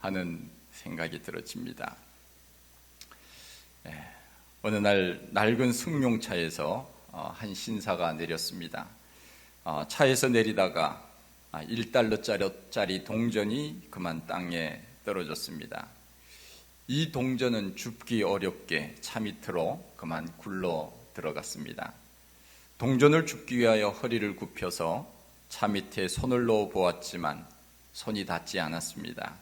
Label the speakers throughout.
Speaker 1: 하는 생각이 들어집니다. 어느 날 낡은 승용차에서 한 신사가 내렸습니다. 차에서 내리다가 1달러짜리 동전이 그만 땅에 떨어졌습니다. 이 동전은 줍기 어렵게 차 밑으로 그만 굴러 들어갔습니다. 동전을 줍기 위하여 허리를 굽혀서 차 밑에 손을 넣어 보았지만 손이 닿지 않았습니다.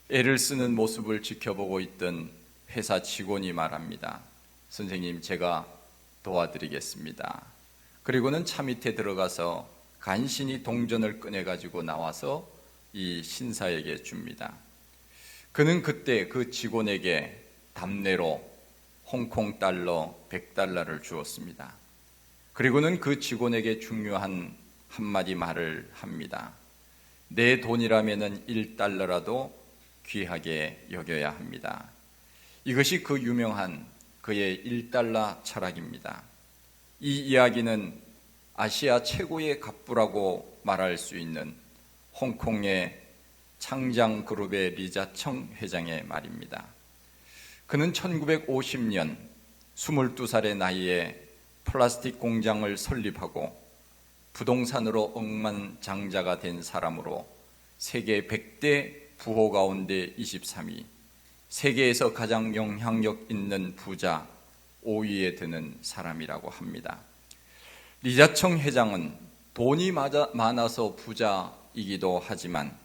Speaker 1: 애를 쓰는 모습을 지켜보고 있던 회사 직원이 말합니다. 선생님, 제가 도와드리겠습니다. 그리고는 차 밑에 들어가서 간신히 동전을 꺼내가지고 나와서 이 신사에게 줍니다. 그는 그때 그 직원에게 답례로 홍콩 달러 100달러를 주었습니다. 그리고는 그 직원에게 중요한 한마디 말을 합니다. 내 돈이라면 1달러라도 귀하게 여겨야 합니다. 이것이 그 유명한 그의 1달러 철학입니다. 이 이야기는 아시아 최고의 갑부라고 말할 수 있는 홍콩의 창장그룹의 리자청 회장의 말입니다. 그는 1950년 22살의 나이에 플라스틱 공장을 설립하고 부동산으로 억만장자가 된 사람으로 세계 100대 부호 가운데 23위, 세계에서 가장 영향력 있는 부자 5위에 드는 사람이라고 합니다. 리자청 회장은 돈이 많아서 부자이기도 하지만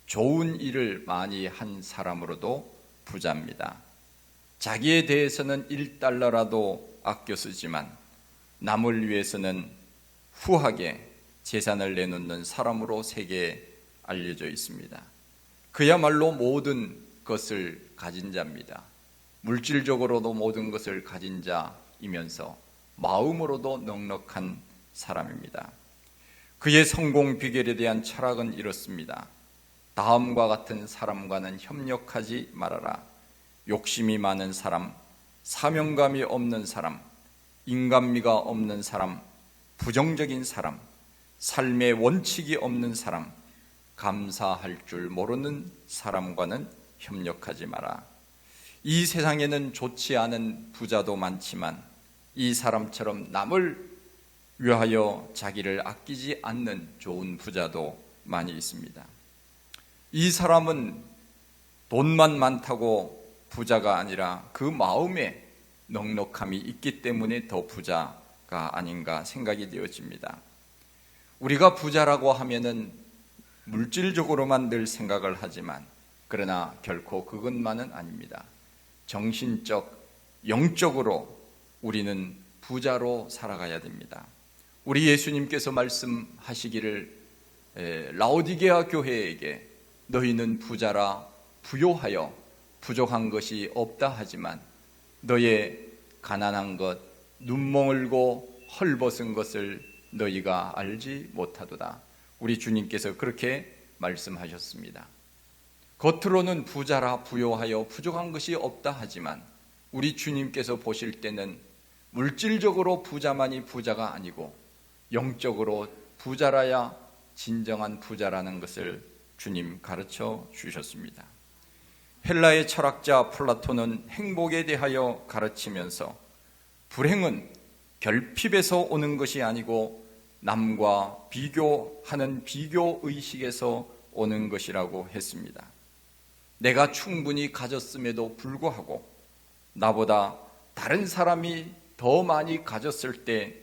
Speaker 1: 좋은 일을 많이 한 사람으로도 부자입니다. 자기에 대해서는 1달러라도 아껴 쓰지만 남을 위해서는 후하게 재산을 내놓는 사람으로 세계에 알려져 있습니다. 그야말로 모든 것을 가진 자입니다. 물질적으로도 모든 것을 가진 자이면서 마음으로도 넉넉한 사람입니다. 그의 성공 비결에 대한 철학은 이렇습니다. 다음과 같은 사람과는 협력하지 말아라. 욕심이 많은 사람, 사명감이 없는 사람, 인간미가 없는 사람, 부정적인 사람, 삶의 원칙이 없는 사람, 감사할 줄 모르는 사람과는 협력하지 마라. 이 세상에는 좋지 않은 부자도 많지만 이 사람처럼 남을 위하여 자기를 아끼지 않는 좋은 부자도 많이 있습니다. 이 사람은 돈만 많다고 부자가 아니라 그 마음에 넉넉함이 있기 때문에 더 부자가 아닌가 생각이 되어집니다. 우리가 부자라고 하면은 물질적으로만 늘 생각을 하지만 그러나 결코 그것만은 아닙니다. 정신적, 영적으로 우리는 부자로 살아가야 됩니다. 우리 예수님께서 말씀하시기를 라오디게아 교회에게 너희는 부자라 부요하여 부족한 것이 없다 하지만 너의 가난한 것, 눈멍을고 헐벗은 것을 너희가 알지 못하도다. 우리 주님께서 그렇게 말씀하셨습니다. 겉으로는 부자라 부요하여 부족한 것이 없다 하지만 우리 주님께서 보실 때는 물질적으로 부자만이 부자가 아니고 영적으로 부자라야 진정한 부자라는 것을 주님 가르쳐 주셨습니다. 헬라의 철학자 플라톤은 행복에 대하여 가르치면서 불행은 결핍에서 오는 것이 아니고 남과 비교하는 비교의식에서 오는 것이라고 했습니다. 내가 충분히 가졌음에도 불구하고 나보다 다른 사람이 더 많이 가졌을 때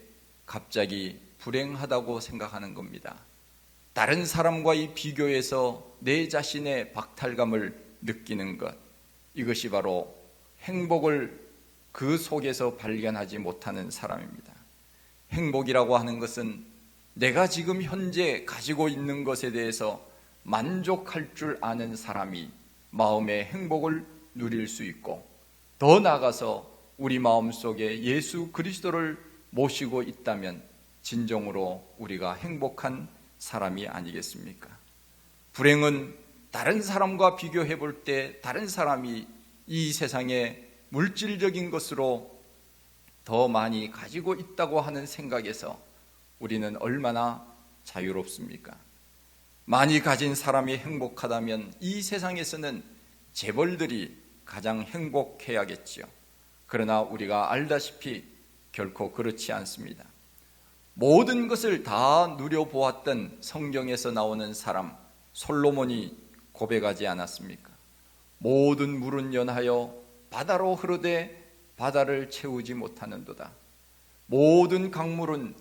Speaker 1: 갑자기 불행하다고 생각하는 겁니다. 다른 사람과의 비교에서 내 자신의 박탈감을 느끼는 것, 이것이 바로 행복을 그 속에서 발견하지 못하는 사람입니다. 행복이라고 하는 것은 내가 지금 현재 가지고 있는 것에 대해서 만족할 줄 아는 사람이 마음의 행복을 누릴 수 있고 더 나아가서 우리 마음속에 예수 그리스도를 모시고 있다면 진정으로 우리가 행복한 사람이 아니겠습니까? 불행은 다른 사람과 비교해 볼 때 다른 사람이 이 세상에 물질적인 것으로 더 많이 가지고 있다고 하는 생각에서 우리는 얼마나 자유롭습니까? 많이 가진 사람이 행복하다면 이 세상에서는 재벌들이 가장 행복해야겠지요. 그러나 우리가 알다시피 결코 그렇지 않습니다. 모든 것을 다 누려보았던 성경에서 나오는 사람 솔로몬이 고백하지 않았습니까? 모든 물은 연하여 바다로 흐르되 바다를 채우지 못하는도다. 모든 강물은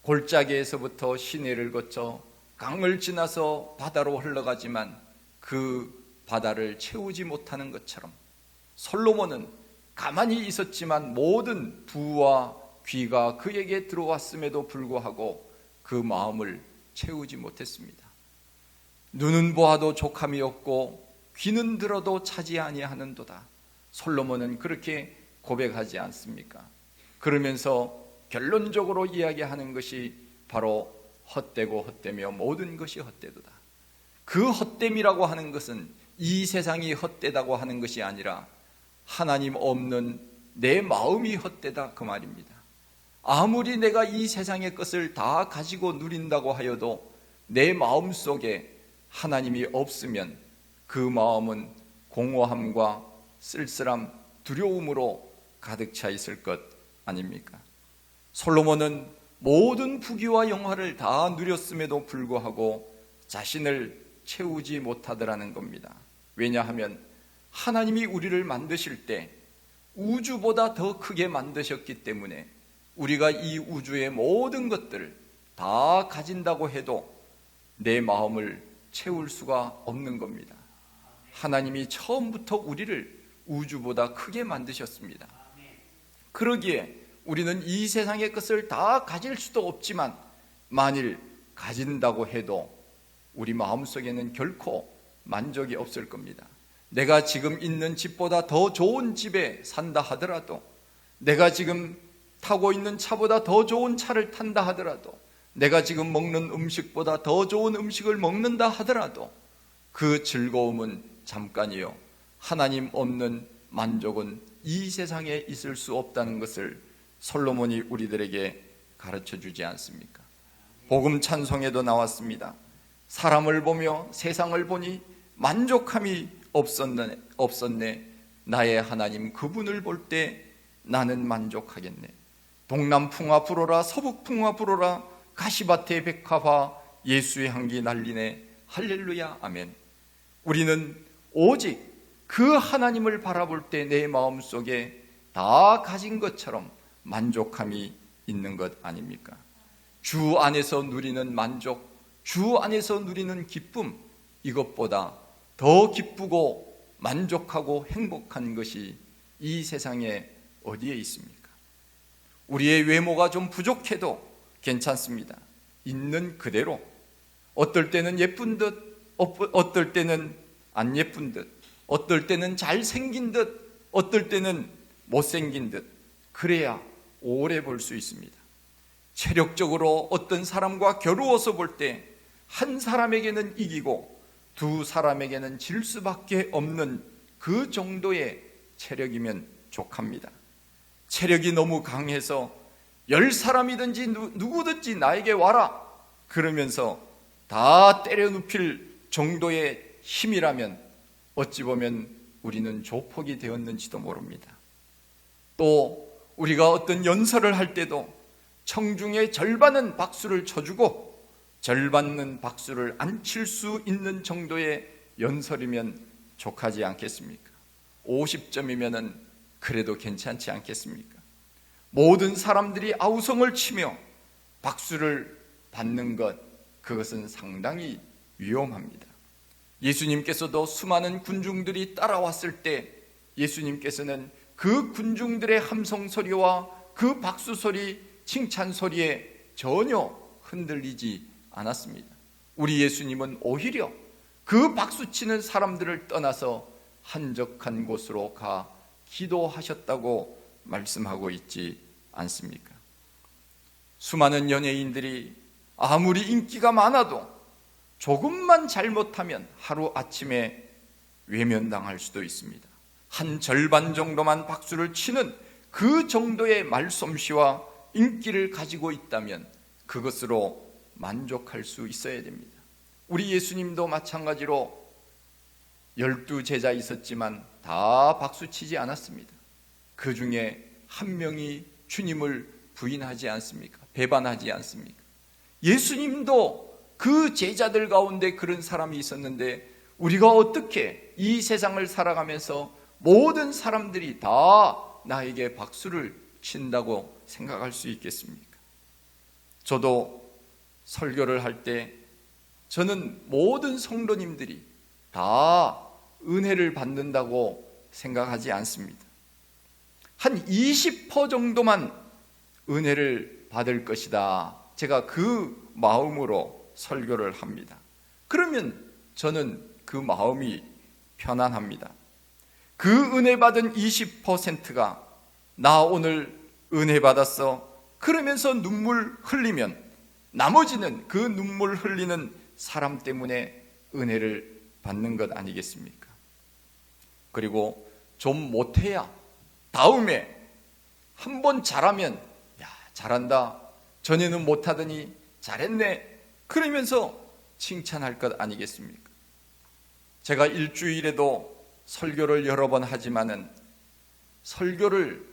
Speaker 1: 골짜기에서부터 시내를 거쳐 강을 지나서 바다로 흘러가지만 그 바다를 채우지 못하는 것처럼 솔로몬은 가만히 있었지만 모든 부와 귀가 그에게 들어왔음에도 불구하고 그 마음을 채우지 못했습니다. 눈은 보아도 족함이 없고 귀는 들어도 차지 아니하는도다. 솔로몬은 그렇게 고백하지 않습니까? 그러면서 결론적으로 이야기하는 것이 바로 헛되고 헛되며 모든 것이 헛되도다. 그 헛됨이라고 하는 것은 이 세상이 헛되다고 하는 것이 아니라 하나님 없는 내 마음이 헛되다 그 말입니다. 아무리 내가 이 세상의 것을 다 가지고 누린다고 하여도 내 마음 속에 하나님이 없으면 그 마음은 공허함과 쓸쓸함, 두려움으로 가득 차 있을 것 아닙니까? 솔로몬은 모든 부귀와 영화를 다 누렸음에도 불구하고 자신을 채우지 못하더라는 겁니다. 왜냐하면 하나님이 우리를 만드실 때 우주보다 더 크게 만드셨기 때문에 우리가 이 우주의 모든 것들을 다 가진다고 해도 내 마음을 채울 수가 없는 겁니다. 하나님이 처음부터 우리를 우주보다 크게 만드셨습니다. 그러기에 우리는 이 세상의 것을 다 가질 수도 없지만 만일 가진다고 해도 우리 마음속에는 결코 만족이 없을 겁니다. 내가 지금 있는 집보다 더 좋은 집에 산다 하더라도, 내가 지금 타고 있는 차보다 더 좋은 차를 탄다 하더라도, 내가 지금 먹는 음식보다 더 좋은 음식을 먹는다 하더라도 그 즐거움은 잠깐이요, 하나님 없는 만족은 이 세상에 있을 수 없다는 것을 솔로몬이 우리들에게 가르쳐 주지 않습니까? 복음 찬송에도 나왔습니다. 사람을 보며 세상을 보니 만족함이 없었네. 나의 하나님 그분을 볼 때 나는 만족하겠네. 동남풍화 불어라 서북풍화 불어라 가시밭에 백화화 예수의 향기 날리네. 할렐루야 아멘. 우리는 오직 그 하나님을 바라볼 때 내 마음속에 다 가진 것처럼 만족함이 있는 것 아닙니까? 주 안에서 누리는 만족, 주 안에서 누리는 기쁨, 이것보다 더 기쁘고 만족하고 행복한 것이 이 세상에 어디에 있습니까? 우리의 외모가 좀 부족해도 괜찮습니다. 있는 그대로, 어떨 때는 예쁜 듯, 어떨 때는 안 예쁜 듯, 어떨 때는 잘생긴 듯, 어떨 때는 못생긴 듯, 그래야 오래 볼 수 있습니다. 체력적으로 어떤 사람과 겨루어서 볼 때 한 사람에게는 이기고 두 사람에게는 질 수밖에 없는 그 정도의 체력이면 족합니다. 체력이 너무 강해서 10사람이든지 누구든지 나에게 와라 그러면서 다 때려 눕힐 정도의 힘이라면 어찌 보면 우리는 조폭이 되었는지도 모릅니다. 또 우리가 어떤 연설을 할 때도 청중의 절반은 박수를 쳐주고 절반은 박수를 안 칠 수 있는 정도의 연설이면 족하지 않겠습니까? 50점이면 그래도 괜찮지 않겠습니까? 모든 사람들이 아우성을 치며 박수를 받는 것, 그것은 상당히 위험합니다. 예수님께서도 수많은 군중들이 따라왔을 때 예수님께서는 그 군중들의 함성 소리와 그 박수 소리, 칭찬 소리에 전혀 흔들리지 않았습니다. 우리 예수님은 오히려 그 박수치는 사람들을 떠나서 한적한 곳으로 가 기도하셨다고 말씀하고 있지 않습니까? 수많은 연예인들이 아무리 인기가 많아도 조금만 잘못하면 하루아침에 외면당할 수도 있습니다. 한 절반 정도만 박수를 치는 그 정도의 말솜씨와 인기를 가지고 있다면 그것으로 만족할 수 있어야 됩니다. 우리 예수님도 마찬가지로 12제자 있었지만 다 박수치지 않았습니다. 그 중에 한 명이 주님을 부인하지 않습니까? 배반하지 않습니까? 예수님도 그 제자들 가운데 그런 사람이 있었는데 우리가 어떻게 이 세상을 살아가면서 모든 사람들이 다 나에게 박수를 친다고 생각할 수 있겠습니까? 저도 설교를 할 때 저는 모든 성도님들이 다 은혜를 받는다고 생각하지 않습니다. 한 20% 정도만 은혜를 받을 것이다. 제가 그 마음으로 설교를 합니다. 그러면 저는 그 마음이 편안합니다. 그 은혜 받은 20%가 나 오늘 은혜 받았어 그러면서 눈물 흘리면 나머지는 그 눈물 흘리는 사람 때문에 은혜를 받는 것 아니겠습니까? 그리고 좀 못해야 다음에 한번 잘하면 야 잘한다, 전에는 못하더니 잘했네 그러면서 칭찬할 것 아니겠습니까? 제가 일주일에도 설교를 여러 번 하지만은 설교를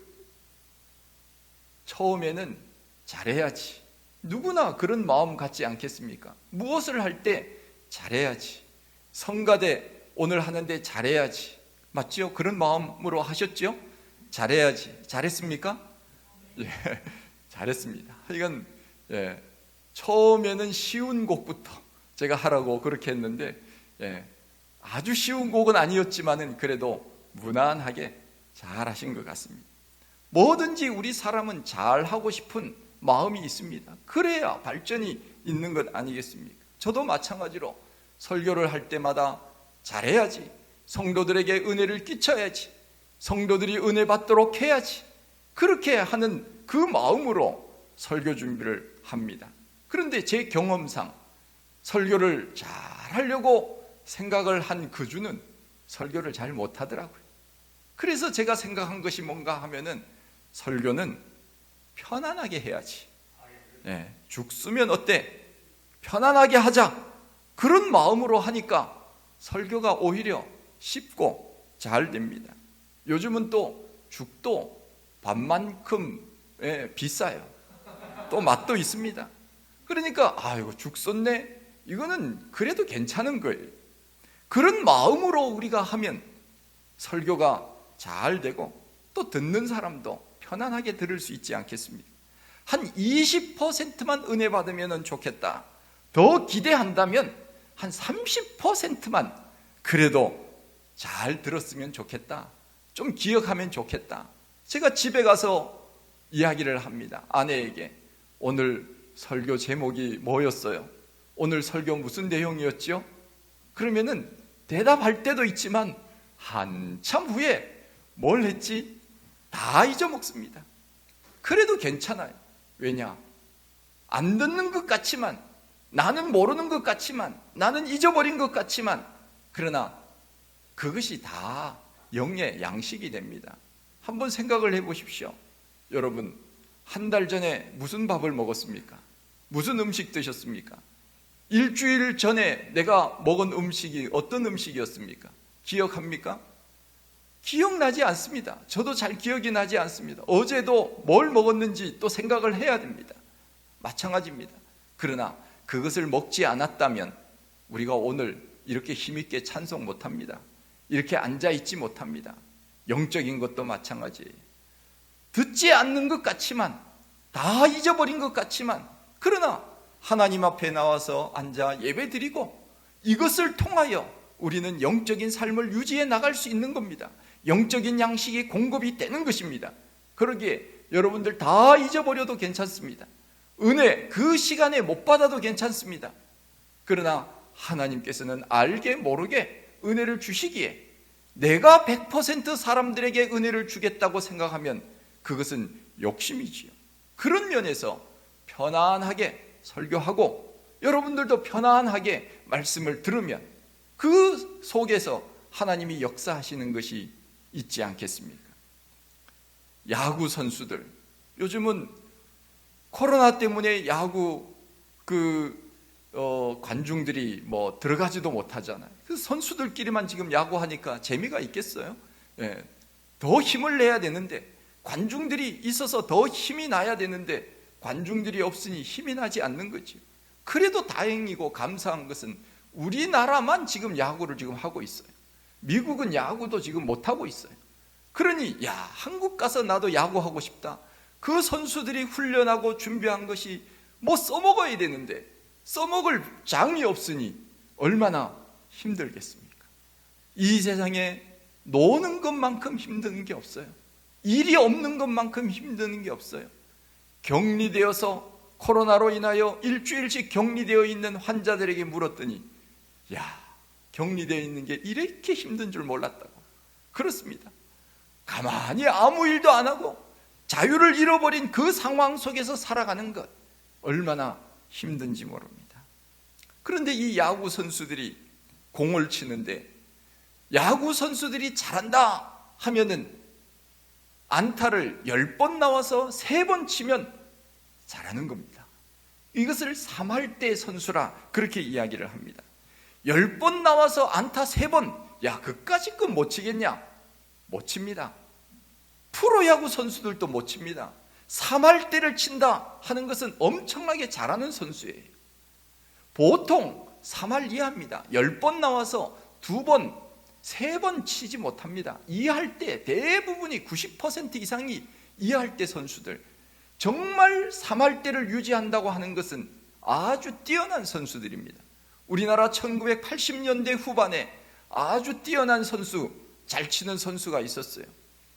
Speaker 1: 처음에는 잘해야지, 누구나 그런 마음 갖지 않겠습니까? 무엇을 할 때 잘해야지, 성가대 오늘 하는데 잘해야지, 맞지요? 그런 마음으로 하셨죠? 잘해야지. 잘했습니까? 예, 잘했습니다. 하여간 처음에는 쉬운 곡부터 제가 하라고 그렇게 했는데 아주 쉬운 곡은 아니었지만은 그래도 무난하게 잘 하신 것 같습니다. 뭐든지 우리 사람은 잘하고 싶은 마음이 있습니다. 그래야 발전이 있는 것 아니겠습니까? 저도 마찬가지로 설교를 할 때마다 잘해야지, 성도들에게 은혜를 끼쳐야지, 성도들이 은혜 받도록 해야지, 그렇게 하는 그 마음으로 설교 준비를 합니다. 그런데 제 경험상 설교를 잘 하려고 생각을 한 그 주는 설교를 잘 못하더라고요. 그래서 제가 생각한 것이 뭔가 하면은 설교는 편안하게 해야지. 죽쓰면 어때? 편안하게 하자. 그런 마음으로 하니까 설교가 오히려 쉽고 잘 됩니다. 요즘은 또 죽도 반만큼 비싸요. 또 맛도 있습니다. 그러니까 아이고 죽 썼네, 이거는 그래도 괜찮은 거예요. 그런 마음으로 우리가 하면 설교가 잘 되고 또 듣는 사람도 편안하게 들을 수 있지 않겠습니까? 한 20%만 은혜 받으면 좋겠다. 더 기대한다면 한 30%만 그래도 잘 들었으면 좋겠다. 좀 기억하면 좋겠다. 제가 집에 가서 이야기를 합니다. 아내에게 오늘 설교 제목이 뭐였어요? 오늘 설교 무슨 내용이었죠? 그러면은 대답할 때도 있지만 한참 후에 뭘 했지? 다 잊어먹습니다. 그래도 괜찮아요. 왜냐? 안 듣는 것 같지만, 나는 모르는 것 같지만, 나는 잊어버린 것 같지만, 그러나 그것이 다 영의 양식이 됩니다. 한번 생각을 해보십시오. 여러분, 한 달 전에 무슨 밥을 먹었습니까? 무슨 음식 드셨습니까? 일주일 전에 내가 먹은 음식이 어떤 음식이었습니까? 기억합니까? 기억나지 않습니다. 저도 잘 기억이 나지 않습니다. 어제도 뭘 먹었는지 또 생각을 해야 됩니다. 마찬가지입니다. 그러나 그것을 먹지 않았다면 우리가 오늘 이렇게 힘있게 찬송 못합니다. 이렇게 앉아있지 못합니다. 영적인 것도 마찬가지예요. 듣지 않는 것 같지만, 다 잊어버린 것 같지만, 그러나 하나님 앞에 나와서 앉아 예배드리고 이것을 통하여 우리는 영적인 삶을 유지해 나갈 수 있는 겁니다. 영적인 양식이 공급이 되는 것입니다. 그러기에 여러분들 다 잊어버려도 괜찮습니다. 은혜 그 시간에 못 받아도 괜찮습니다. 그러나 하나님께서는 알게 모르게 은혜를 주시기에 내가 100% 사람들에게 은혜를 주겠다고 생각하면 그것은 욕심이지요. 그런 면에서 편안하게 설교하고 여러분들도 편안하게 말씀을 들으면 그 속에서 하나님이 역사하시는 것이 있지 않겠습니까? 야구 선수들, 요즘은 코로나 때문에 야구 관중들이 뭐 들어가지도 못하잖아요. 그 선수들끼리만 지금 야구하니까 재미가 있겠어요? 예, 더 힘을 내야 되는데, 관중들이 있어서 더 힘이 나야 되는데 관중들이 없으니 힘이 나지 않는 거죠. 그래도 다행이고 감사한 것은 우리나라만 지금 야구를 지금 하고 있어요. 미국은 야구도 지금 못하고 있어요. 그러니 야, 한국 가서 나도 야구하고 싶다. 그 선수들이 훈련하고 준비한 것이 뭐 써먹어야 되는데 써먹을 장이 없으니 얼마나 힘들겠습니까? 이 세상에 노는 것만큼 힘든 게 없어요. 일이 없는 것만큼 힘든 게 없어요. 격리되어서 코로나로 인하여 일주일씩 격리되어 있는 환자들에게 물었더니 야, 격리되어 있는 게 이렇게 힘든 줄 몰랐다고. 그렇습니다. 가만히 아무 일도 안 하고 자유를 잃어버린 그 상황 속에서 살아가는 것 얼마나 힘든지 모릅니다. 그런데 이 야구 선수들이 공을 치는데 야구 선수들이 잘한다 하면은 안타를 10번 나와서 3번 치면 잘하는 겁니다. 이것을 3할대 선수라 그렇게 이야기를 합니다. 10번 나와서 안타 3번, 야, 그까짓 건 못 치겠냐? 못 칩니다. 프로야구 선수들도 못 칩니다. 3할대를 친다 하는 것은 엄청나게 잘하는 선수예요. 보통 3할 이하입니다. 10번 나와서 2번, 3번 치지 못합니다. 2할대 대부분이 90% 이상이 2할대 선수들, 정말 3할대를 유지한다고 하는 것은 아주 뛰어난 선수들입니다. 우리나라 1980년대 후반에 아주 뛰어난 선수, 잘 치는 선수가 있었어요.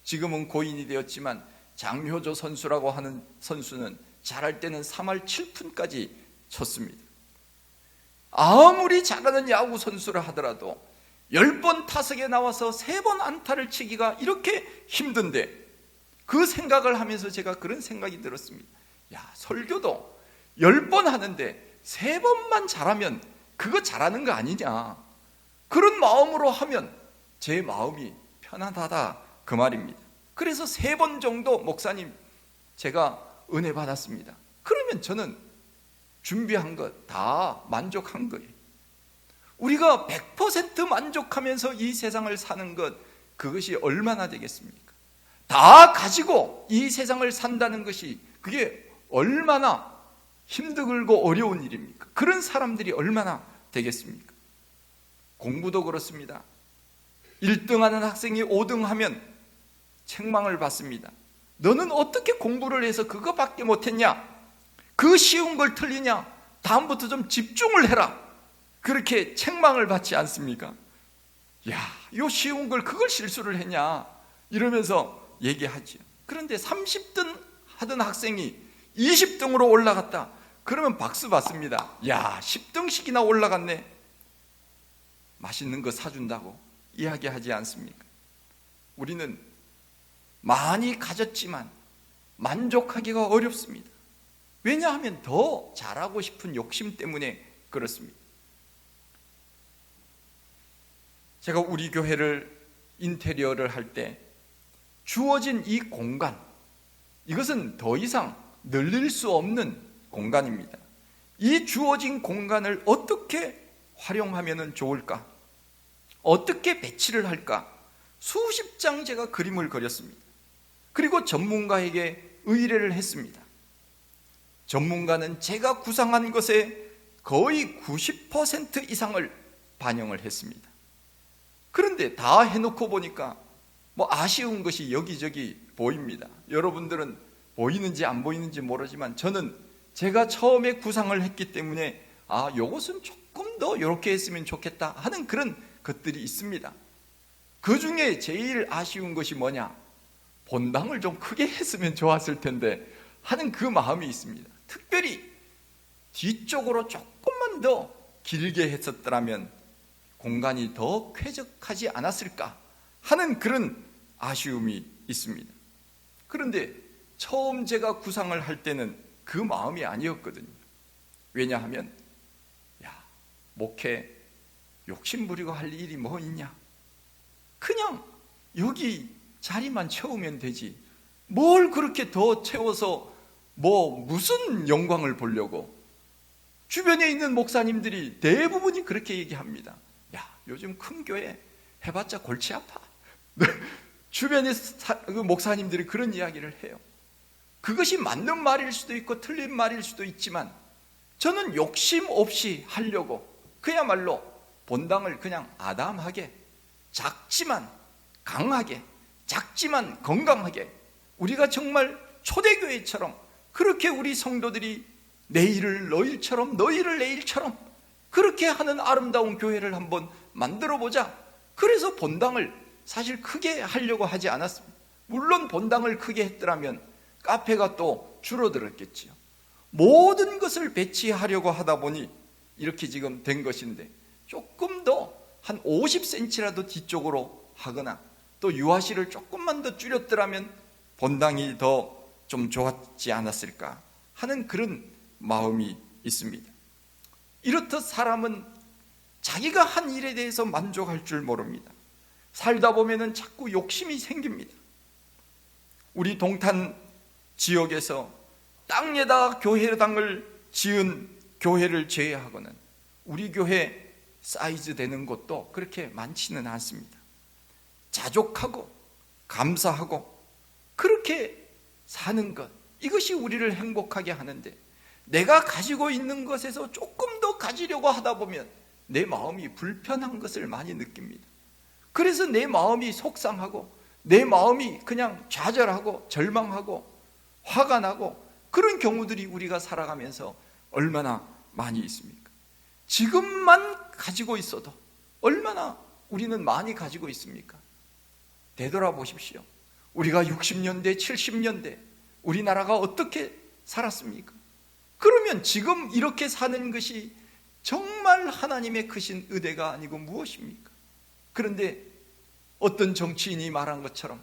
Speaker 1: 지금은 고인이 되었지만 장효조 선수라고 하는 선수는 잘할 때는 3할 7푼까지 쳤습니다. 아무리 잘하는 야구 선수라 하더라도 10번 타석에 나와서 3번 안타를 치기가 이렇게 힘든데, 그 생각을 하면서 제가 그런 생각이 들었습니다. 야, 설교도 10번 하는데 3번만 잘하면 그거 잘하는 거 아니냐, 그런 마음으로 하면 제 마음이 편안하다 그 말입니다. 그래서 3번 정도 목사님 제가 은혜 받았습니다. 그러면 저는 준비한 것 다 만족한 거예요. 우리가 100% 만족하면서 이 세상을 사는 것, 그것이 얼마나 되겠습니까? 다 가지고 이 세상을 산다는 것이 그게 얼마나 힘들고 어려운 일입니까? 그런 사람들이 얼마나 되겠습니까? 공부도 그렇습니다. 1등하는 학생이 5등하면 책망을 받습니다. 너는 어떻게 공부를 해서 그거밖에 못했냐? 그 쉬운 걸 틀리냐? 다음부터 좀 집중을 해라. 그렇게 책망을 받지 않습니까? 야, 요 쉬운 걸 그걸 실수를 했냐? 이러면서 얘기하죠. 그런데 30등 하던 학생이 20등으로 올라갔다. 그러면 박수 받습니다. 야, 10등씩이나 올라갔네. 맛있는 거 사준다고 이야기하지 않습니까? 우리는 많이 가졌지만 만족하기가 어렵습니다. 왜냐하면 더 잘하고 싶은 욕심 때문에 그렇습니다. 제가 우리 교회를 인테리어를 할 때 주어진 이 공간, 이것은 더 이상 늘릴 수 없는 공간입니다. 이 주어진 공간을 어떻게 활용하면 좋을까? 어떻게 배치를 할까? 수십 장 제가 그림을 그렸습니다. 그리고 전문가에게 의뢰를 했습니다. 전문가는 제가 구상한 것의 거의 90% 이상을 반영을 했습니다. 그런데 다 해놓고 보니까 뭐 아쉬운 것이 여기저기 보입니다. 여러분들은 보이는지 안 보이는지 모르지만 저는 제가 처음에 구상을 했기 때문에 요것은 조금 더 이렇게 했으면 좋겠다 하는 그런 것들이 있습니다. 그 중에 제일 아쉬운 것이 뭐냐? 본당을 좀 크게 했으면 좋았을 텐데 하는 그 마음이 있습니다. 특별히 뒤쪽으로 조금만 더 길게 했었더라면 공간이 더 쾌적하지 않았을까 하는 그런 아쉬움이 있습니다. 그런데 처음 제가 구상을 할 때는 그 마음이 아니었거든요. 왜냐하면 목회 욕심 부리고 할 일이 뭐 있냐? 그냥 여기 자리만 채우면 되지. 뭘 그렇게 더 채워서 뭐 무슨 영광을 보려고? 주변에 있는 목사님들이 대부분이 그렇게 얘기합니다. 야, 요즘 큰 교회 해봤자 골치 아파. 주변의 목사님들이 그런 이야기를 해요. 그것이 맞는 말일 수도 있고 틀린 말일 수도 있지만 저는 욕심 없이 하려고 그야말로 본당을 그냥 아담하게, 작지만 강하게, 작지만 건강하게, 우리가 정말 초대교회처럼 그렇게 우리 성도들이 내일을 너일처럼 너희를 내일처럼 그렇게 하는 아름다운 교회를 한번 만들어보자. 그래서 본당을 사실 크게 하려고 하지 않았습니다. 물론 본당을 크게 했더라면 카페가 또 줄어들었겠지요. 모든 것을 배치하려고 하다 보니 이렇게 지금 된 것인데, 조금 더 한 50cm라도 뒤쪽으로 하거나 또 유아실을 조금만 더 줄였더라면 본당이 더 좀 좋았지 않았을까 하는 그런 마음이 있습니다. 이렇듯 사람은 자기가 한 일에 대해서 만족할 줄 모릅니다. 살다 보면은 자꾸 욕심이 생깁니다. 우리 동탄 지역에서 땅에다 교회당을 지은 교회를 제외하고는 우리 교회 사이즈 되는 곳도 그렇게 많지는 않습니다. 자족하고 감사하고 그렇게 사는 것, 이것이 우리를 행복하게 하는데, 내가 가지고 있는 것에서 조금 더 가지려고 하다 보면 내 마음이 불편한 것을 많이 느낍니다. 그래서 내 마음이 속상하고 내 마음이 그냥 좌절하고 절망하고 화가 나고, 그런 경우들이 우리가 살아가면서 얼마나 많이 있습니까? 지금만 가지고 있어도 얼마나 우리는 많이 가지고 있습니까? 되돌아보십시오. 우리가 60년대, 70년대 우리나라가 어떻게 살았습니까? 그러면 지금 이렇게 사는 것이 정말 하나님의 크신 은혜가 아니고 무엇입니까? 그런데 어떤 정치인이 말한 것처럼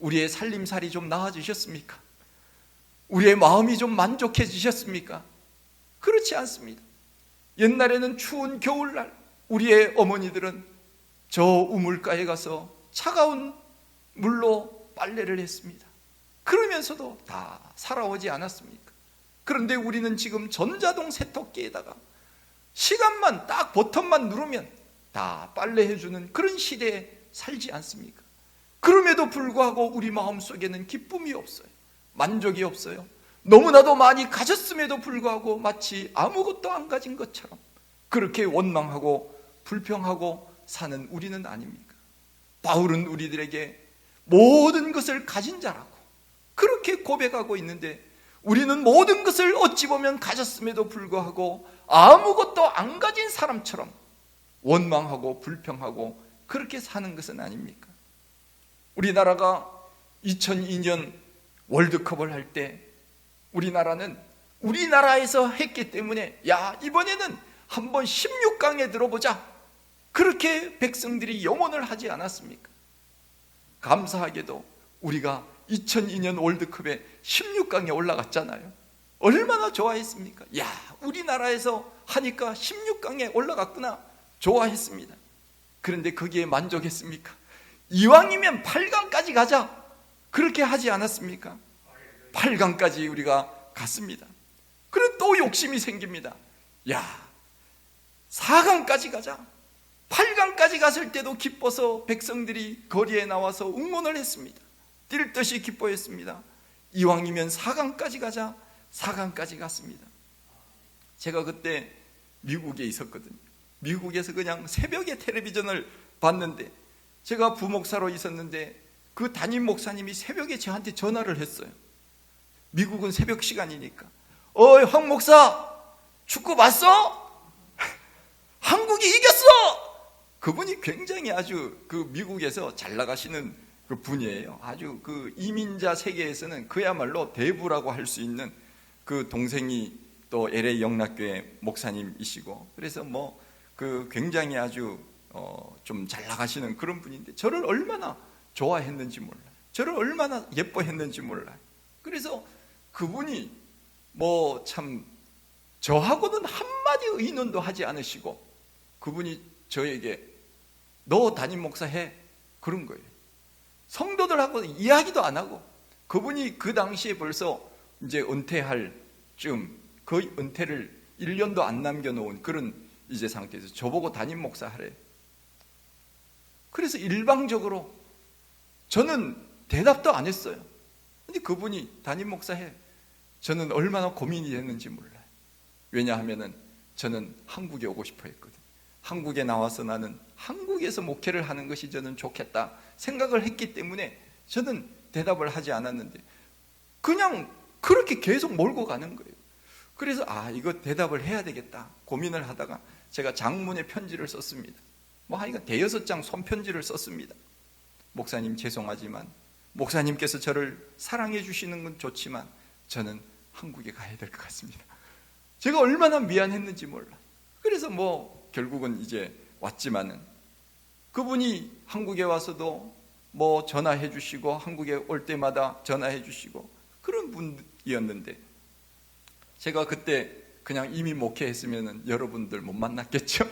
Speaker 1: 우리의 살림살이 좀 나아지셨습니까? 우리의 마음이 좀 만족해지셨습니까? 그렇지 않습니다. 옛날에는 추운 겨울날 우리의 어머니들은 저 우물가에 가서 차가운 물로 빨래를 했습니다. 그러면서도 다 살아오지 않았습니까? 그런데 우리는 지금 전자동 세탁기에다가 시간만 딱 버튼만 누르면 다 빨래해주는 그런 시대에 살지 않습니까? 그럼에도 불구하고 우리 마음속에는 기쁨이 없어요. 만족이 없어요. 너무나도 많이 가졌음에도 불구하고 마치 아무것도 안 가진 것처럼 그렇게 원망하고 불평하고 사는 우리는 아닙니까? 바울은 우리들에게 모든 것을 가진 자라고 그렇게 고백하고 있는데, 우리는 모든 것을 어찌 보면 가졌음에도 불구하고 아무것도 안 가진 사람처럼 원망하고 불평하고 그렇게 사는 것은 아닙니까? 우리나라가 2002년 월드컵을 할 때 우리나라는 우리나라에서 했기 때문에 야, 이번에는 한번 16강에 들어보자, 그렇게 백성들이 염원을 하지 않았습니까? 감사하게도 우리가 2002년 월드컵에 16강에 올라갔잖아요. 얼마나 좋아했습니까? 야, 우리나라에서 하니까 16강에 올라갔구나, 좋아했습니다. 그런데 거기에 만족했습니까? 이왕이면 8강까지 가자, 그렇게 하지 않았습니까? 8강까지 우리가 갔습니다. 그리고 또 욕심이 생깁니다. 야, 4강까지 가자. 8강까지 갔을 때도 기뻐서 백성들이 거리에 나와서 응원을 했습니다. 뛸 듯이 기뻐했습니다. 이왕이면 4강까지 가자. 4강까지 갔습니다. 제가 그때 미국에 있었거든요. 미국에서 그냥 새벽에 텔레비전을 봤는데, 제가 부목사로 있었는데 그 담임 목사님이 새벽에 저한테 전화를 했어요. 미국은 새벽 시간이니까. 어이, 황 목사, 축구 봤어? 한국이 이겼어! 그분이 굉장히 아주 그 미국에서 잘 나가시는 그 분이에요. 아주 그 이민자 세계에서는 그야말로 대부라고 할 수 있는, 그 동생이 또 LA 영락교회 목사님이시고, 그래서 뭐 그 굉장히 아주 좀 잘 나가시는 그런 분인데, 저를 얼마나 좋아했는지 몰라요. 저를 얼마나 예뻐했는지 몰라요. 그래서 그분이 뭐 참 저하고는 한마디 의논도 하지 않으시고, 그분이 저에게 너 담임 목사 해, 그런 거예요. 성도들하고 이야기도 안 하고, 그분이 그 당시에 벌써 이제 은퇴할 쯤, 거의 은퇴를 1년도 안 남겨놓은 그런 이제 상태에서 저보고 담임 목사 하래. 그래서 일방적으로 저는 대답도 안 했어요. 근데 그분이 담임 목사 해. 저는 얼마나 고민이 됐는지 몰라요. 왜냐하면은 저는 한국에 오고 싶어 했거든. 한국에 나와서 나는 한국에서 목회를 하는 것이 저는 좋겠다 생각을 했기 때문에 저는 대답을 하지 않았는데 그냥 그렇게 계속 몰고 가는 거예요. 그래서 이거 대답을 해야 되겠다 고민을 하다가 제가 장문의 편지를 썼습니다. 하여간 5장 손편지를 썼습니다. 목사님 죄송하지만 목사님께서 저를 사랑해 주시는 건 좋지만 저는 한국에 가야 될 것 같습니다. 제가 얼마나 미안했는지 몰라. 그래서 결국은 이제 왔지만은 그분이 한국에 와서도 전화해 주시고 한국에 올 때마다 전화해 주시고 그런 분이었는데 제가 그때 그냥 이미 목회했으면 여러분들 못 만났겠죠.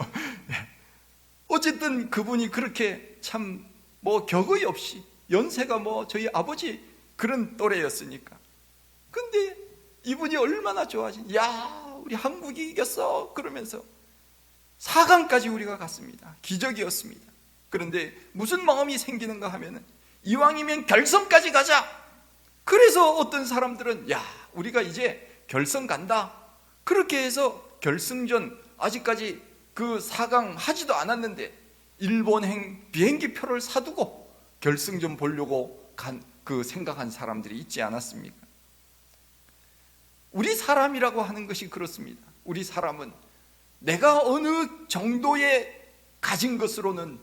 Speaker 1: 어쨌든 그분이 그렇게 참 격의 없이 연세가 저희 아버지 그런 또래였으니까. 근데 이분이 얼마나 좋아하신, 우리 한국이 이겼어 그러면서 4강까지 우리가 갔습니다. 기적이었습니다. 그런데 무슨 마음이 생기는가 하면은 이왕이면 결승까지 가자. 그래서 어떤 사람들은 우리가 이제 결승 간다. 그렇게 해서 결승전 아직까지 그 4강 하지도 않았는데 일본행 비행기 표를 사두고 결승전 보려고 생각한 사람들이 있지 않았습니까? 우리 사람이라고 하는 것이 그렇습니다. 우리 사람은 내가 어느 정도의 가진 것으로는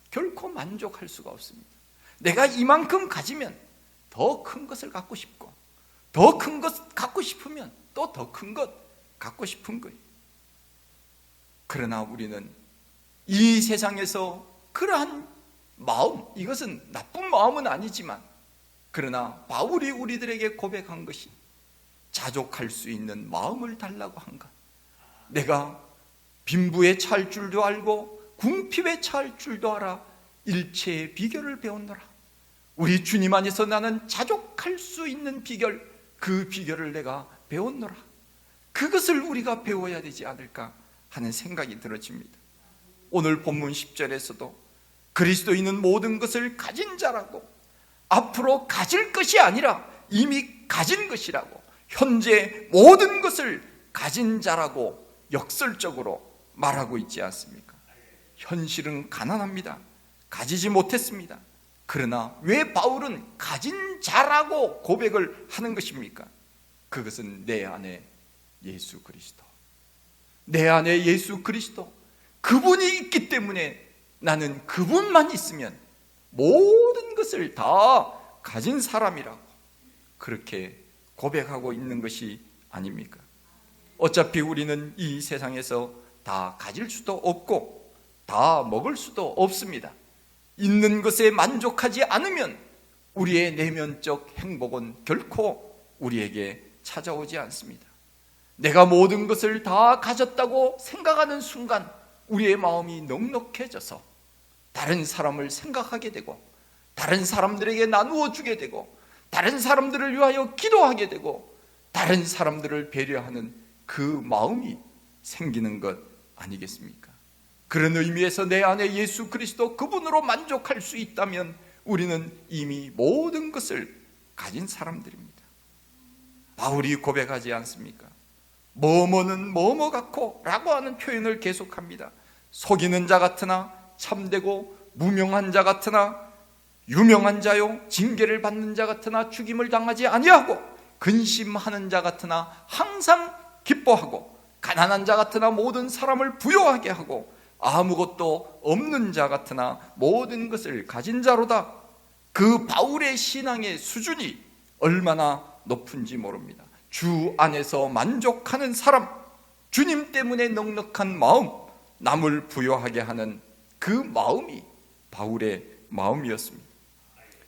Speaker 1: 결코 만족할 수가 없습니다. 내가 이만큼 가지면 더 큰 것을 갖고 싶고 더 큰 것 갖고 싶으면 또 더 큰 것 갖고 싶은 거예요. 그러나 우리는 이 세상에서 그러한 마음, 이것은 나쁜 마음은 아니지만 그러나 바울이 우리들에게 고백한 것이 자족할 수 있는 마음을 달라고 한 것. 내가 빈부에 차할 줄도 알고 궁핍에 차할 줄도 알아 일체의 비결을 배웠노라. 우리 주님 안에서 나는 자족할 수 있는 비결, 그 비결을 내가 배웠노라. 그것을 우리가 배워야 되지 않을까 하는 생각이 들어집니다. 오늘 본문 10절에서도 그리스도인은 모든 것을 가진 자라고, 앞으로 가질 것이 아니라 이미 가진 것이라고, 현재 모든 것을 가진 자라고 역설적으로 말하고 있지 않습니까? 현실은 가난합니다. 가지지 못했습니다. 그러나 왜 바울은 가진 자라고 고백을 하는 것입니까? 그것은 내 안에 예수 그리스도, 내 안에 예수 그리스도, 그분이 있기 때문에 나는 그분만 있으면 모든 것을 다 가진 사람이라고 그렇게 고백하고 있는 것이 아닙니까? 어차피 우리는 이 세상에서 다 가질 수도 없고 다 먹을 수도 없습니다. 있는 것에 만족하지 않으면 우리의 내면적 행복은 결코 우리에게 찾아오지 않습니다. 내가 모든 것을 다 가졌다고 생각하는 순간 우리의 마음이 넉넉해져서 다른 사람을 생각하게 되고 다른 사람들에게 나누어 주게 되고 다른 사람들을 위하여 기도하게 되고 다른 사람들을 배려하는 그 마음이 생기는 것 아니겠습니까? 그런 의미에서 내 안에 예수 그리스도 그분으로 만족할 수 있다면 우리는 이미 모든 것을 가진 사람들입니다. 바울이 고백하지 않습니까? 뭐뭐는 뭐뭐 같고 라고 하는 표현을 계속합니다. 속이는 자 같으나 참되고 무명한 자 같으나 유명한 자요, 징계를 받는 자 같으나 죽임을 당하지 아니하고 근심하는 자 같으나 항상 기뻐하고 가난한 자 같으나 모든 사람을 부요하게 하고 아무것도 없는 자 같으나 모든 것을 가진 자로다. 그 바울의 신앙의 수준이 얼마나 높은지 모릅니다. 주 안에서 만족하는 사람, 주님 때문에 넉넉한 마음, 남을 부요하게 하는 그 마음이 바울의 마음이었습니다.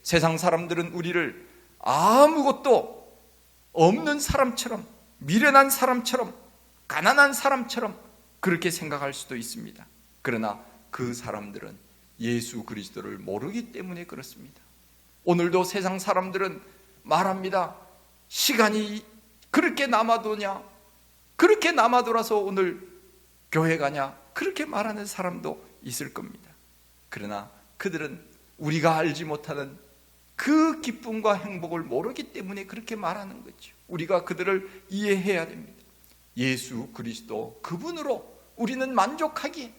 Speaker 1: 세상 사람들은 우리를 아무것도 없는 사람처럼, 미련한 사람처럼, 가난한 사람처럼 그렇게 생각할 수도 있습니다. 그러나 그 사람들은 예수 그리스도를 모르기 때문에 그렇습니다. 오늘도 세상 사람들은 말합니다. 시간이 그렇게 남아도냐? 그렇게 남아 돌아서 오늘 교회 가냐? 그렇게 말하는 사람도 있을 겁니다. 그러나 그들은 우리가 알지 못하는 그 기쁨과 행복을 모르기 때문에 그렇게 말하는 거죠. 우리가 그들을 이해해야 됩니다. 예수 그리스도 그분으로 우리는 만족하기에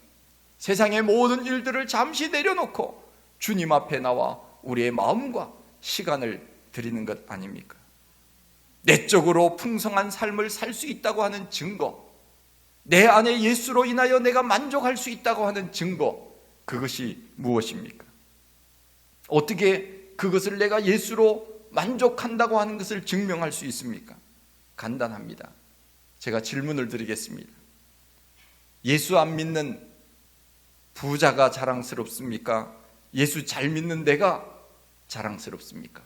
Speaker 1: 세상의 모든 일들을 잠시 내려놓고 주님 앞에 나와 우리의 마음과 시간을 드리는 것 아닙니까? 내적으로 풍성한 삶을 살 수 있다고 하는 증거, 내 안에 예수로 인하여 내가 만족할 수 있다고 하는 증거, 그것이 무엇입니까? 어떻게 그것을 내가 예수로 만족한다고 하는 것을 증명할 수 있습니까? 간단합니다. 제가 질문을 드리겠습니다. 예수 안 믿는 부자가 자랑스럽습니까? 예수 잘 믿는 내가 자랑스럽습니까?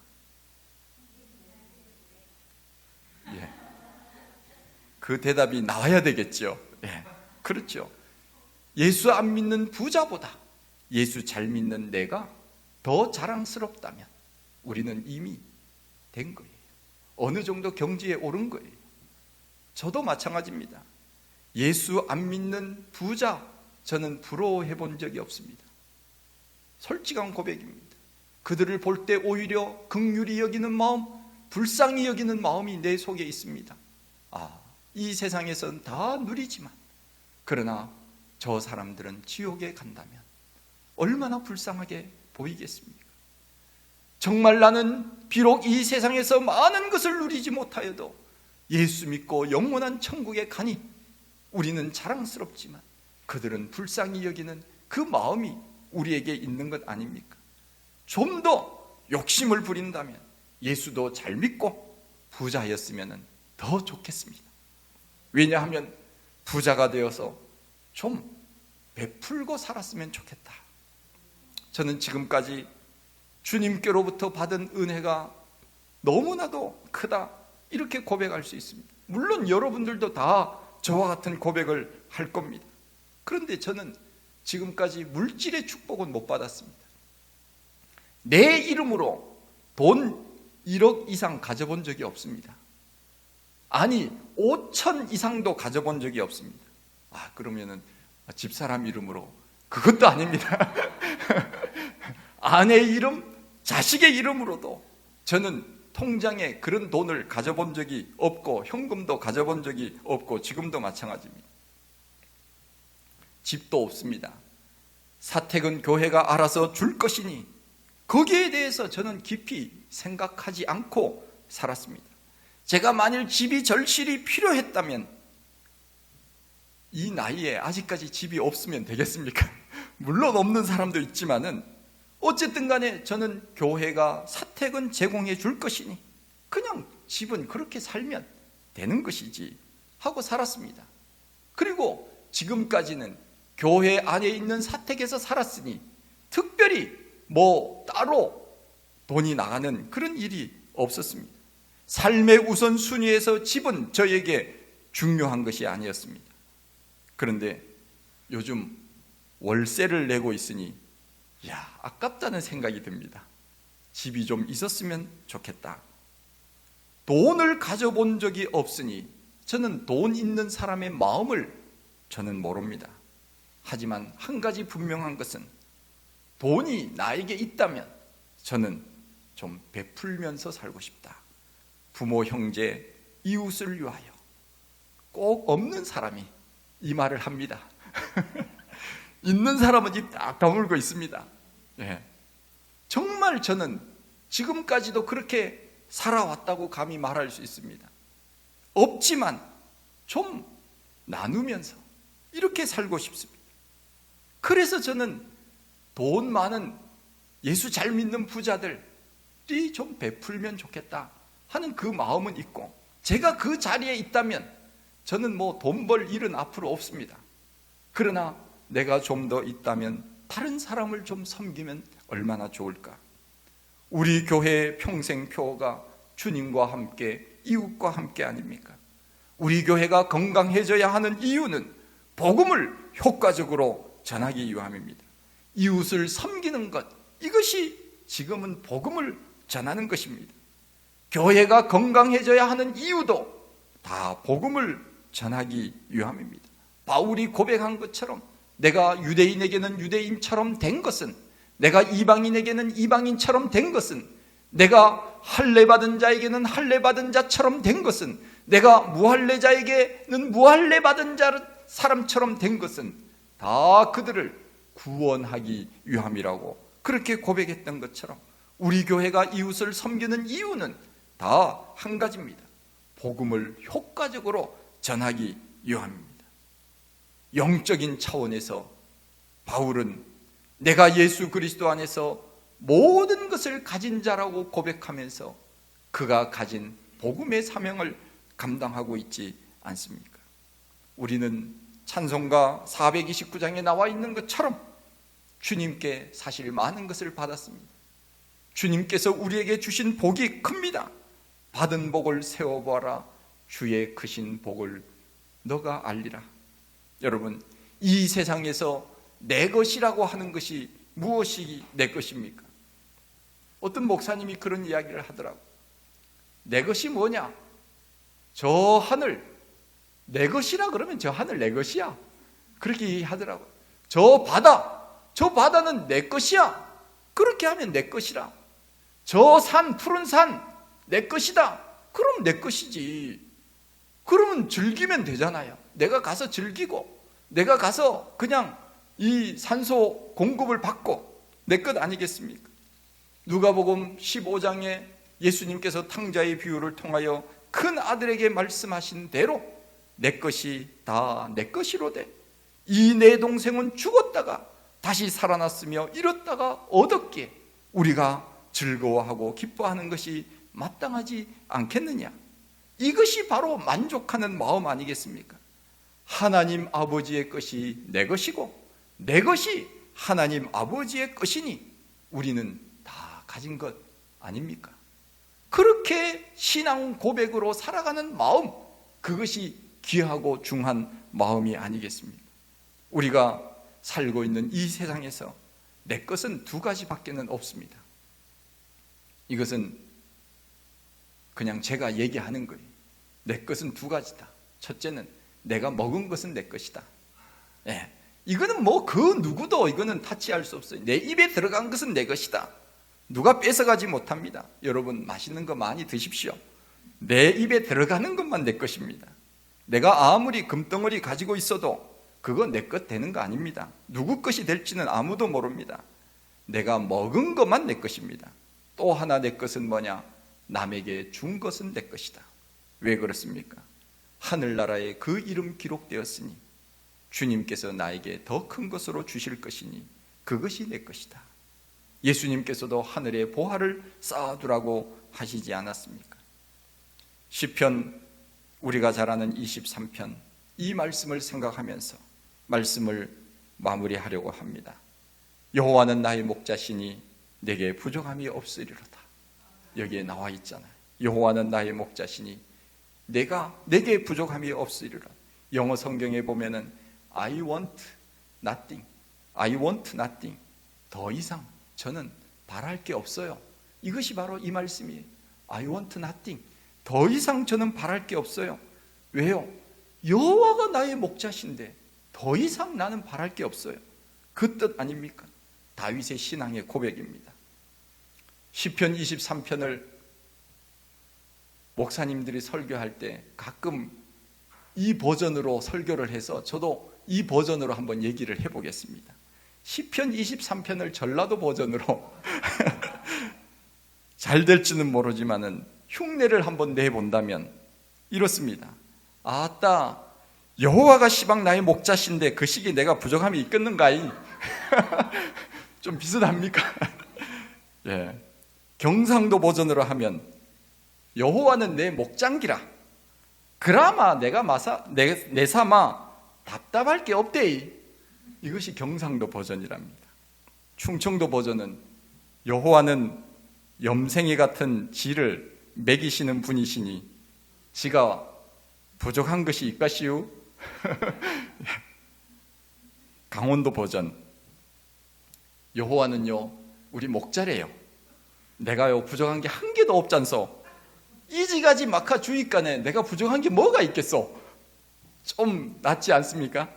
Speaker 1: 예. 그 대답이 나와야 되겠죠. 예. 그렇죠. 예수 안 믿는 부자보다 예수 잘 믿는 내가 더 자랑스럽다면 우리는 이미 된 거예요. 어느 정도 경지에 오른 거예요. 저도 마찬가지입니다. 예수 안 믿는 부자 저는 부러워해 본 적이 없습니다. 솔직한 고백입니다. 그들을 볼 때 오히려 긍휼히 여기는 마음, 불쌍히 여기는 마음이 내 속에 있습니다. 이 세상에선 다 누리지만 그러나 저 사람들은 지옥에 간다면 얼마나 불쌍하게 보이겠습니까? 정말 나는 비록 이 세상에서 많은 것을 누리지 못하여도 예수 믿고 영원한 천국에 가니 우리는 자랑스럽지만 그들은 불쌍히 여기는 그 마음이 우리에게 있는 것 아닙니까? 좀 더 욕심을 부린다면 예수도 잘 믿고 부자였으면 더 좋겠습니다. 왜냐하면 부자가 되어서 좀 베풀고 살았으면 좋겠다. 저는 지금까지 주님께로부터 받은 은혜가 너무나도 크다, 이렇게 고백할 수 있습니다. 물론 여러분들도 다 저와 같은 고백을 할 겁니다. 그런데 저는 지금까지 물질의 축복은 못 받았습니다. 내 이름으로 돈 1억 이상 가져본 적이 없습니다. 아니 5천 이상도 가져본 적이 없습니다. 그러면은 집사람 이름으로, 그것도 아닙니다. 아내 이름, 자식의 이름으로도 저는 통장에 그런 돈을 가져본 적이 없고 현금도 가져본 적이 없고 지금도 마찬가지입니다. 집도 없습니다. 사택은 교회가 알아서 줄 것이니 거기에 대해서 저는 깊이 생각하지 않고 살았습니다. 제가 만일 집이 절실히 필요했다면 이 나이에 아직까지 집이 없으면 되겠습니까? 물론 없는 사람도 있지만은 어쨌든 간에 저는 교회가 사택은 제공해 줄 것이니 그냥 집은 그렇게 살면 되는 것이지 하고 살았습니다. 그리고 지금까지는 교회 안에 있는 사택에서 살았으니 특별히 따로 돈이 나가는 그런 일이 없었습니다. 삶의 우선순위에서 집은 저에게 중요한 것이 아니었습니다. 그런데 요즘 월세를 내고 있으니 아깝다는 생각이 듭니다. 집이 좀 있었으면 좋겠다. 돈을 가져본 적이 없으니 저는 돈 있는 사람의 마음을 저는 모릅니다. 하지만 한 가지 분명한 것은 돈이 나에게 있다면 저는 좀 베풀면서 살고 싶다. 부모, 형제, 이웃을 위하여. 꼭 없는 사람이 이 말을 합니다. 있는 사람은 입 딱 다물고 있습니다. 정말 저는 지금까지도 그렇게 살아왔다고 감히 말할 수 있습니다. 없지만 좀 나누면서 이렇게 살고 싶습니다. 그래서 저는 돈 많은 예수 잘 믿는 부자들이 좀 베풀면 좋겠다 하는 그 마음은 있고, 제가 그 자리에 있다면 저는 돈 벌 일은 앞으로 없습니다. 그러나 내가 좀 더 있다면 다른 사람을 좀 섬기면 얼마나 좋을까. 우리 교회의 평생표가 주님과 함께 이웃과 함께 아닙니까? 우리 교회가 건강해져야 하는 이유는 복음을 효과적으로 전하기 위함입니다. 이웃을 섬기는 것, 이것이 지금은 복음을 전하는 것입니다. 교회가 건강해져야 하는 이유도 다 복음을 전하기 위함입니다. 바울이 고백한 것처럼 내가 유대인에게는 유대인처럼 된 것은, 내가 이방인에게는 이방인처럼 된 것은, 내가 할례받은 자에게는 할례받은 자처럼 된 것은, 내가 무할례자에게는 무할례받은 사람처럼 된 것은 다 그들을 구원하기 위함이라고 그렇게 고백했던 것처럼 우리 교회가 이웃을 섬기는 이유는 다 한 가지입니다. 복음을 효과적으로 전하기 위함입니다. 영적인 차원에서 바울은 내가 예수 그리스도 안에서 모든 것을 가진 자라고 고백하면서 그가 가진 복음의 사명을 감당하고 있지 않습니까? 우리는 찬송가 429장에 나와 있는 것처럼 주님께 사실 많은 것을 받았습니다. 주님께서 우리에게 주신 복이 큽니다. 받은 복을 세워보아라. 주의 크신 복을 너가 알리라. 여러분, 이 세상에서 내 것이라고 하는 것이 무엇이 내 것입니까? 어떤 목사님이 그런 이야기를 하더라고. 내 것이 뭐냐? 저 하늘 내 것이라 그러면 저 하늘 내 것이야. 그렇게 얘기하더라고. 저 바다는 내 것이야. 그렇게 하면 내 것이라. 저 산, 푸른 산 내 것이다. 그럼 내 것이지. 그러면 즐기면 되잖아요. 내가 가서 즐기고, 내가 가서 그냥 이 산소 공급을 받고 내 것 아니겠습니까? 누가복음 15장에 예수님께서 탕자의 비유를 통하여 큰 아들에게 말씀하신 대로 내 것이 다 내 것이로되 이 내 동생은 죽었다가 다시 살아났으며 잃었다가 얻었기에 우리가 즐거워하고 기뻐하는 것이 마땅하지 않겠느냐? 이것이 바로 만족하는 마음 아니겠습니까? 하나님 아버지의 것이 내 것이고 내 것이 하나님 아버지의 것이니 우리는 다 가진 것 아닙니까? 그렇게 신앙 고백으로 살아가는 마음, 그것이 귀하고 중한 마음이 아니겠습니까? 우리가 살고 있는 이 세상에서 내 것은 두 가지밖에는 없습니다. 이것은 그냥 제가 얘기하는 거예요. 내 것은 두 가지다. 첫째는 내가 먹은 것은 내 것이다. 예, 이거는 뭐 그 누구도 이거는 타치할 수 없어요. 내 입에 들어간 것은 내 것이다. 누가 뺏어가지 못합니다. 여러분 맛있는 거 많이 드십시오. 내 입에 들어가는 것만 내 것입니다. 내가 아무리 금덩어리 가지고 있어도 그거 내 것 되는 거 아닙니다. 누구 것이 될지는 아무도 모릅니다. 내가 먹은 것만 내 것입니다. 또 하나 내 것은 뭐냐? 남에게 준 것은 내 것이다. 왜 그렇습니까? 하늘나라에 그 이름 기록되었으니 주님께서 나에게 더 큰 것으로 주실 것이니 그것이 내 것이다. 예수님께서도 하늘에 보화를 쌓아두라고 하시지 않았습니까? 시편, 우리가 잘 아는 23편, 이 말씀을 생각하면서 말씀을 마무리하려고 합니다. 여호와는 나의 목자시니 내게 부족함이 없으리로다. 여기에 나와 있잖아요. 여호와는 나의 목자시니 내게 부족함이 없으리로다. 영어 성경에 보면은 I want nothing, I want nothing. 더 이상 저는 바랄 게 없어요. 이것이 바로 이 말씀이에요. I want nothing. 더 이상 저는 바랄 게 없어요. 왜요? 여호와가 나의 목자신데 더 이상 나는 바랄 게 없어요. 그 뜻 아닙니까? 다윗의 신앙의 고백입니다. 시편 23편을 목사님들이 설교할 때 가끔 이 버전으로 설교를 해서 저도 이 버전으로 한번 얘기를 해보겠습니다. 시편 23편을 전라도 버전으로 잘 될지는 모르지만은 흉내를 한번 내본다면 이렇습니다. 아따, 여호와가 시방 나의 목자신데 그 시기 내가 부족함이 있겠는가이? 좀 비슷합니까? 예. 경상도 버전으로 하면 여호와는 내 목장기라. 그라마 내가 내 삼아 답답할 게 없대이. 이것이 경상도 버전이랍니다. 충청도 버전은 여호와는 염생이 같은 지를 먹이시는 분이시니 지가 부족한 것이 있까시우? 강원도 버전, 여호와는요 우리 목자래요. 내가요 부족한 게 한 개도 없잖소. 이지가지 막하 주니까네 내가 부족한 게 뭐가 있겠소? 좀 낫지 않습니까?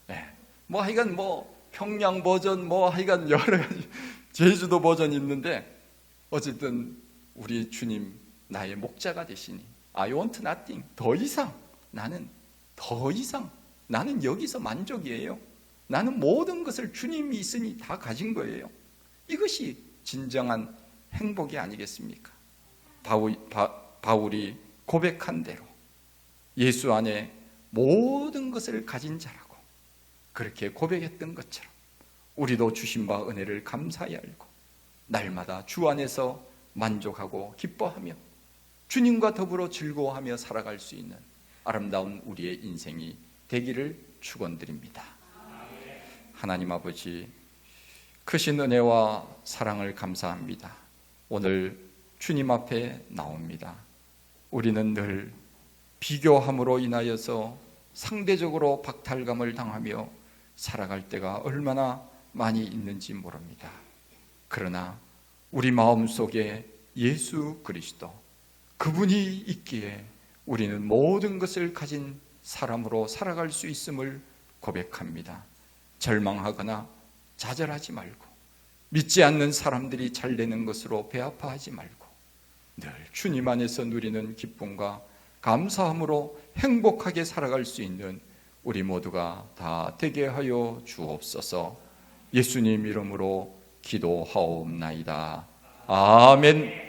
Speaker 1: 네. 뭐 하여간 뭐 평양 버전 뭐 하여간 여러 가지 제주도 버전이 있는데 어쨌든 우리 주님 나의 목자가 되시니 I want nothing. 더 이상 나는 여기서 만족이에요. 나는 모든 것을 주님이 있으니 다 가진 거예요. 이것이 진정한 행복이 아니겠습니까? 바울이 고백한 대로 예수 안에 모든 것을 가진 자라고 그렇게 고백했던 것처럼 우리도 주신 바 은혜를 감사히 알고 날마다 주 안에서 만족하고 기뻐하며 주님과 더불어 즐거워하며 살아갈 수 있는 아름다운 우리의 인생이 되기를 축원드립니다. 하나님 아버지, 크신 은혜와 사랑을 감사합니다. 오늘 주님 앞에 나옵니다. 우리는 늘 비교함으로 인하여서 상대적으로 박탈감을 당하며 살아갈 때가 얼마나 많이 있는지 모릅니다. 그러나 우리 마음속에 예수 그리스도 그분이 있기에 우리는 모든 것을 가진 사람으로 살아갈 수 있음을 고백합니다. 절망하거나 좌절하지 말고 믿지 않는 사람들이 잘 되는 것으로 배아파하지 말고 늘 주님 안에서 누리는 기쁨과 감사함으로 행복하게 살아갈 수 있는 우리 모두가 다 되게 하여 주옵소서. 예수님 이름으로 기도하옵나이다. 아멘.